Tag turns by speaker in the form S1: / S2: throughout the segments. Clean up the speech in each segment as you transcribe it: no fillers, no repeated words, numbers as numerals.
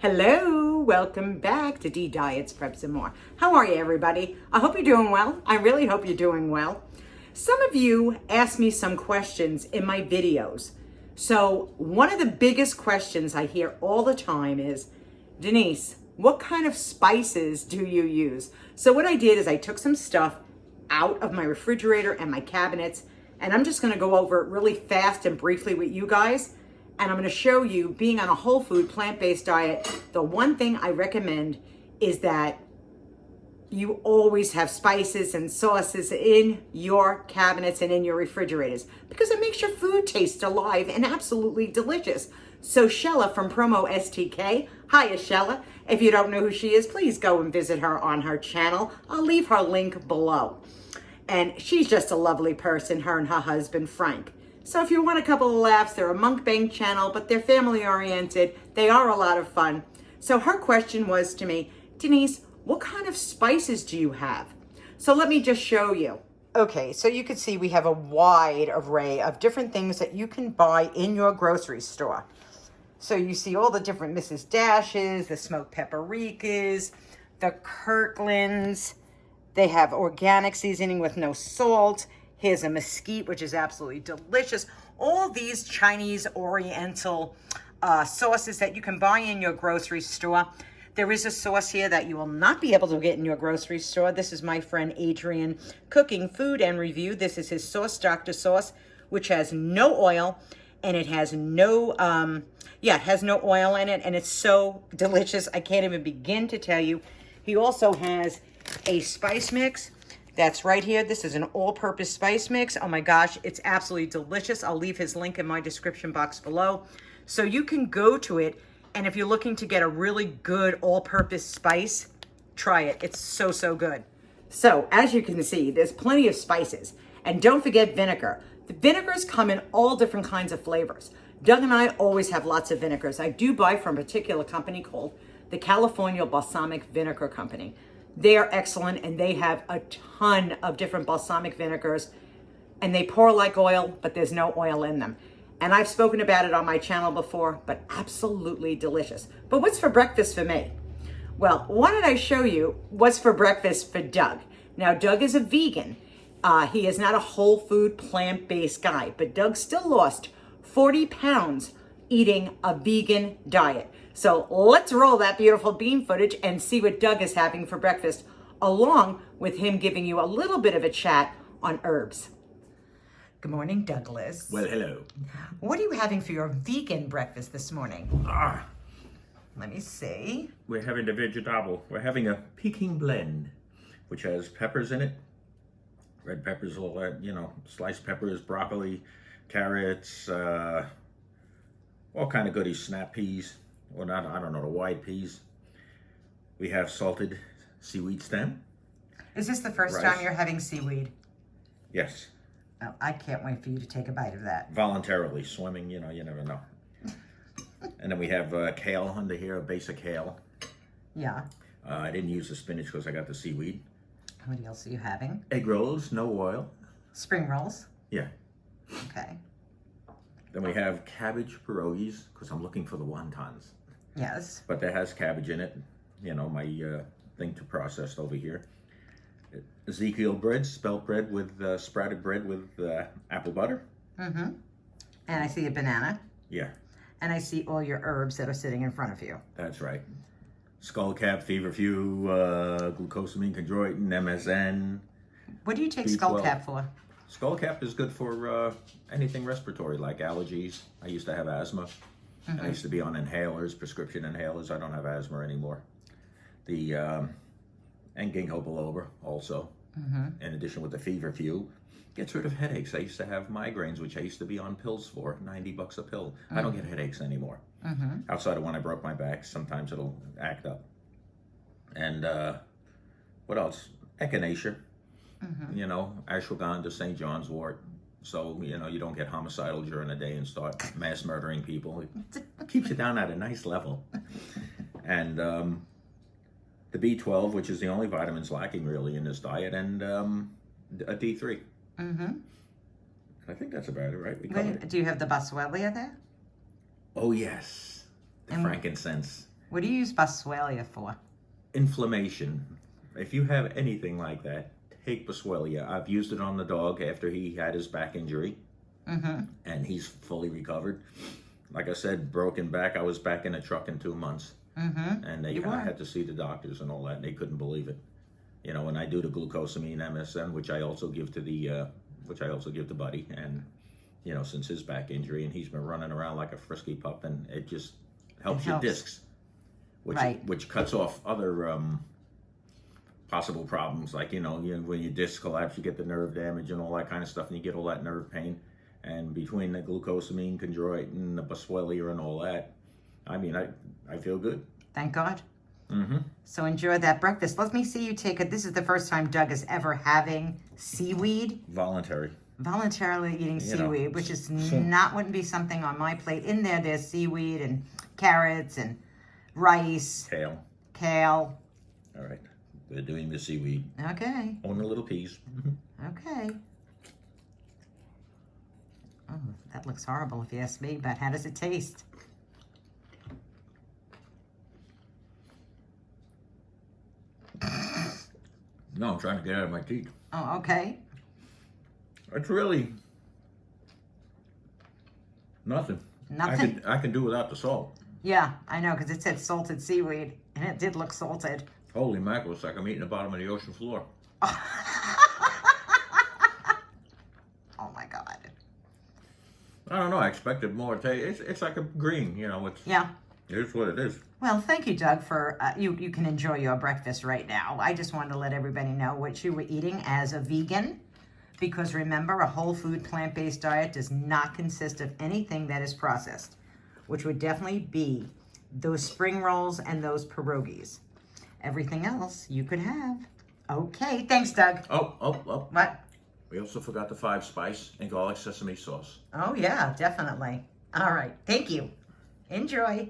S1: Hello, welcome back to Diets, Preps, and More. How are you, everybody? I hope you're doing well. I really hope you're doing well. Some of you asked me some questions in my videos. So one of the biggest questions I hear all the time is, Denise, what kind of spices do you use? So what I did is I took some stuff out of my refrigerator and my cabinets, and I'm just gonna go over it really fast and briefly with you guys. And I'm gonna show you, being on a whole food, plant-based diet, the one thing I recommend is that you always have spices and sauces in your cabinets and in your refrigerators because it makes your food taste alive and absolutely delicious. So Shella from Promo STK, hiya Shella. If you don't know who she is, please go and visit her on her channel. I'll leave her link below. And she's just a lovely person, her and her husband, Frank. So if you want a couple of laughs, they're a mukbang channel, but they're family oriented. They are a lot of fun. So her question was to me, Denise, what kind of spices do you have? So let me just show you. Okay, so you can see we have a wide array of different things that you can buy in your grocery store. So you see all the different Mrs. Dashes, the smoked paprikas, the Kirklands. They have organic seasoning with no salt. Here's a mesquite, which is absolutely delicious. All these Chinese Oriental sauces that you can buy in your grocery store. There is a sauce here that you will not be able to get in your grocery store. This is my friend Adrian cooking food and review. This is his sauce, Dr. Sauce, which has no oil and it has no, it has no oil in it, and it's so delicious. I can't even begin to tell you. He also has a spice mix. That's right here. This is an all-purpose spice mix. Oh my gosh, it's absolutely delicious. I'll leave his link in my description box below. So you can go to it, and if you're looking to get a really good all-purpose spice, try it. It's so, so good. So as you can see, there's plenty of spices. And don't forget vinegar. The vinegars come in all different kinds of flavors. Doug and I always have lots of vinegars. I do buy from a particular company called the California Balsamic Vinegar Company. They are excellent, and they have a ton of different balsamic vinegars, and they pour like oil, but there's no oil in them. And I've spoken about it on my channel before, but absolutely delicious. But what's for breakfast for me? Well, why don't I show you what's for breakfast for Doug? Now, Doug is a vegan. He is not a whole food plant-based guy, but Doug still lost 40 pounds eating a vegan diet. So let's roll that beautiful bean footage and see what Doug is having for breakfast, along with him giving you a little bit of a chat on herbs. Good morning, Douglas.
S2: Well, hello.
S1: What are you having for your vegan breakfast this morning? Let me see.
S2: We're having the vegetable. We're having a Peking blend, which has peppers in it. Red peppers, all that, sliced peppers, broccoli, carrots, all kind of goodies, snap peas. Or not, I don't know, the white peas. We have salted seaweed stem.
S1: Is this the first
S2: rice.
S1: time you're having seaweed?
S2: Yes.
S1: Oh, I can't wait for you to take a bite of that.
S2: Voluntarily swimming, you never know. And then we have kale under here, a basic kale.
S1: Yeah.
S2: I didn't use the spinach because I got the seaweed.
S1: What else are you having?
S2: Egg rolls, no oil.
S1: Spring rolls?
S2: Yeah.
S1: Okay.
S2: Then we have cabbage pierogies because I'm looking for the wontons.
S1: Yes.
S2: But that has cabbage in it. My thing to process over here. Ezekiel bread, spelt bread with sprouted bread with apple butter.
S1: Mm-hmm. And I see a banana.
S2: Yeah.
S1: And I see all your herbs that are sitting in front of you.
S2: That's right. Skullcap, feverfew, glucosamine, chondroitin, MSN.
S1: What do you take
S2: B12.
S1: skullcap for?
S2: Skullcap is good for anything respiratory, like allergies. I used to have asthma. And I used to be on inhalers, prescription inhalers. I don't have asthma anymore. And ginkgo biloba also. In addition with the feverfew, gets rid of headaches. I used to have migraines, which I used to be on pills for, $90 a pill. I don't get headaches anymore. Outside of when I broke my back, sometimes it'll act up. And what else? Echinacea. Ashwagandha, St. John's wort. So, you don't get homicidal during the day and start mass murdering people. It keeps you down at a nice level. And the B12, which is the only vitamins lacking really in this diet, and a D3. I think that's about it, right? We covered it.
S1: Do you have the boswellia there?
S2: Oh, yes. The
S1: And
S2: frankincense.
S1: What do you use Boswellia for?
S2: Inflammation. If you have anything like that, take Boswellia. I've used it on the dog after he had his back injury, and he's fully recovered. Like I said, broken back. I was back in a truck in 2 months, and I had to see the doctors and all that, and they couldn't believe it. You know, when I do the glucosamine MSM, which I also give to Buddy, and you know, since his back injury, and he's been running around like a frisky pup, and it just helps your discs, which cuts off other possible problems, like when your discs collapse, you get the nerve damage and all that kind of stuff, and you get all that nerve pain. And between the glucosamine, chondroit, and the Boswellia and all that, I mean, I feel good.
S1: Thank God. So enjoy that breakfast. Let me see you take it. This is the first time Doug is ever having seaweed. Voluntarily eating seaweed, which is wouldn't be something on my plate. In there's seaweed and carrots and rice. Kale.
S2: All right. We're doing the seaweed.
S1: Okay.
S2: On the little peas.
S1: Okay. Oh, that looks horrible if you ask me, but how does it taste?
S2: No, I'm trying to get out of my teeth.
S1: Oh, okay.
S2: It's really nothing.
S1: Nothing?
S2: I can do without the salt.
S1: Yeah, I know, because it said salted seaweed, and it did look salted.
S2: Holy mackerel, it's like I'm eating the bottom of the ocean floor.
S1: Oh my God.
S2: I don't know, I expected more taste. It's like a green, Here's what it is.
S1: Well, thank you, Doug, for you can enjoy your breakfast right now. I just wanted to let everybody know what you were eating as a vegan, because remember, a whole food plant-based diet does not consist of anything that is processed, which would definitely be those spring rolls and those pierogies. Everything else you could have. Okay, thanks, Doug.
S2: Oh.
S1: What?
S2: We also forgot the 5-spice and garlic sesame sauce.
S1: Oh, yeah, definitely. All right, thank you. Enjoy.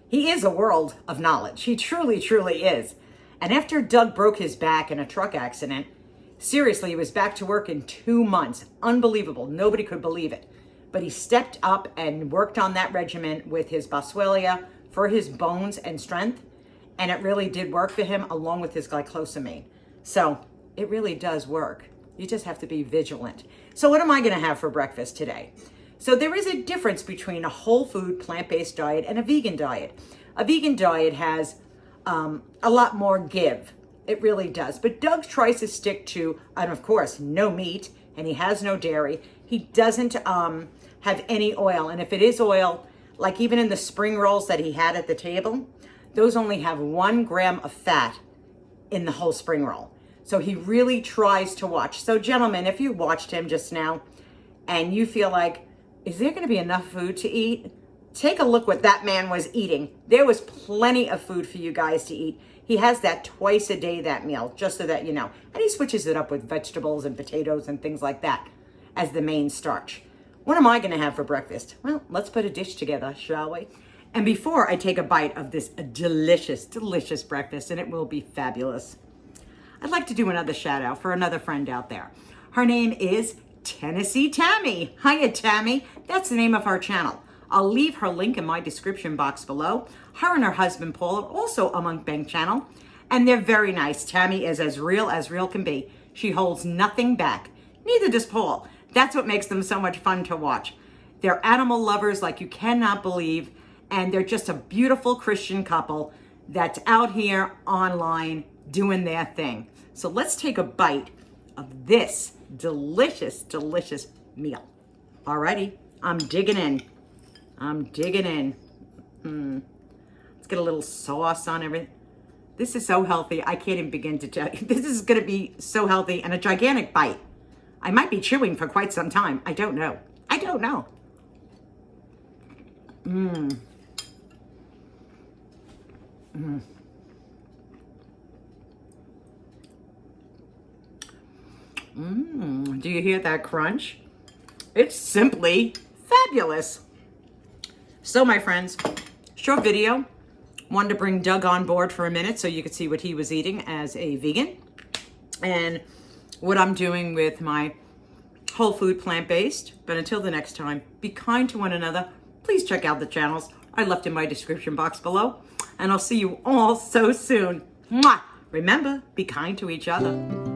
S1: He is a world of knowledge. He truly, truly is. And after Doug broke his back in a truck accident, seriously, he was back to work in 2 months. Unbelievable. Nobody could believe it. But he stepped up and worked on that regimen with his Boswellia for his bones and strength. And it really did work for him, along with his glucosamine. So it really does work. You just have to be vigilant. So what am I going to have for breakfast today? So there is a difference between a whole food plant-based diet and a vegan diet. A vegan diet has a lot more give. It really does. But Doug tries to stick to, and of course, no meat, and he has no dairy. He doesn't have any oil. And if it is oil, like even in the spring rolls that he had at the table, those only have 1 gram of fat in the whole spring roll. So he really tries to watch. So gentlemen, if you watched him just now and you feel like, is there gonna be enough food to eat? Take a look what that man was eating. There was plenty of food for you guys to eat. He has that twice a day, that meal, just so that you know. And he switches it up with vegetables and potatoes and things like that as the main starch. What am I gonna have for breakfast? Well, let's put a dish together, shall we? And before I take a bite of this delicious, delicious breakfast, and it will be fabulous, I'd like to do another shout out for another friend out there. Her name is Tennessee Tammy. Hiya, Tammy. That's the name of our channel. I'll leave her link in my description box below. Her and her husband, Paul, are also a mukbang channel, and they're very nice. Tammy is as real can be. She holds nothing back. Neither does Paul. That's what makes them so much fun to watch. They're animal lovers like you cannot believe, and they're just a beautiful Christian couple that's out here online doing their thing. So let's take a bite of this delicious, delicious meal. Alrighty, I'm digging in. Let's get a little sauce on everything. This is so healthy, I can't even begin to tell you. This is gonna be so healthy and a gigantic bite. I might be chewing for quite some time. I don't know. Do you hear that crunch? It's simply fabulous. So my friends, short video. Wanted to bring Doug on board for a minute so you could see what he was eating as a vegan and what I'm doing with my whole food plant-based. But until the next time, be kind to one another. Please check out the channels. I left in my description box below. And I'll see you all so soon. Mwah! Remember, be kind to each other.